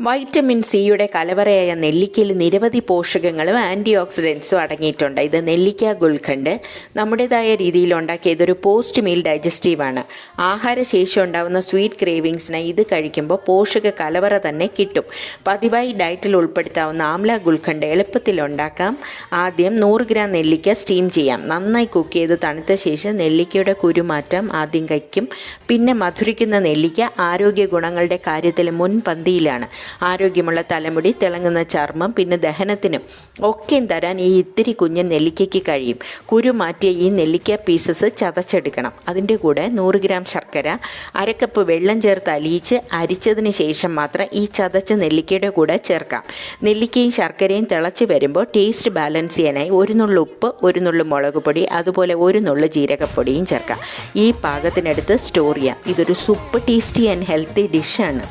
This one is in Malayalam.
വൈറ്റമിൻ സിയുടെ കലവറയായ നെല്ലിക്കയിൽ നിരവധി പോഷകങ്ങളും ആൻറ്റി ഓക്സിഡൻസും അടങ്ങിയിട്ടുണ്ട്. ഇത് നെല്ലിക്ക ഗുൽഖണ്ട് നമ്മുടേതായ രീതിയിൽ ഉണ്ടാക്കിയ ഇതൊരു പോസ്റ്റ് മീൽ ഡൈജസ്റ്റീവാണ്. ആഹാരശേഷി ഉണ്ടാകുന്ന സ്വീറ്റ് ക്രേവിങ്സിന് ഇത് കഴിക്കുമ്പോൾ പോഷക കലവറ തന്നെ കിട്ടും. പതിവായി ഡയറ്റിൽ ഉൾപ്പെടുത്താവുന്ന ആംല ഗുൽഖണ്ട് എളുപ്പത്തിൽ ഉണ്ടാക്കാം. ആദ്യം 100 ഗ്രാം നെല്ലിക്ക സ്റ്റീം ചെയ്യാം. നന്നായി കുക്ക് ചെയ്ത് തണുത്ത ശേഷം നെല്ലിക്കയുടെ കുരുമാറ്റം ആദ്യം കഴിക്കും. പിന്നെ മധുരിക്കുന്ന നെല്ലിക്ക ആരോഗ്യ ഗുണങ്ങളുടെ കാര്യത്തിൽ മുൻപന്തിയിലാണ്. ആരോഗ്യമുള്ള തലമുടി, തിളങ്ങുന്ന ചർമ്മം, പിന്നെ ദഹനത്തിനും ഒക്കെയും തരാൻ ഈ ഇത്തിരി കുഞ്ഞൻ നെല്ലിക്കയ്ക്ക് കഴിയും. കുരു മാറ്റിയ ഈ നെല്ലിക്ക പീസസ് ചതച്ചെടുക്കണം. അതിൻ്റെ കൂടെ 100 ഗ്രാം ശർക്കര, 1/2 കപ്പ് വെള്ളം ചേർത്ത് അലിയിച്ച് അരിച്ചതിന് ശേഷം മാത്രം ഈ ചതച്ച നെല്ലിക്കയുടെ കൂടെ ചേർക്കാം. നെല്ലിക്കയും ശർക്കരയും തിളച്ച് വരുമ്പോൾ ടേസ്റ്റ് ബാലൻസ് ചെയ്യാനായി 1 നുള്ളു ഉപ്പ്, 1 നുള്ളു മുളക് പൊടി, അതുപോലെ 1 നുള്ളു ജീരകപ്പൊടിയും ചേർക്കാം. ഈ പാകത്തിനടുത്ത് സ്റ്റോർ ചെയ്യാം. ഇതൊരു സൂപ്പർ ടേസ്റ്റി ആൻഡ് ഹെൽത്തി ഡിഷാണ്.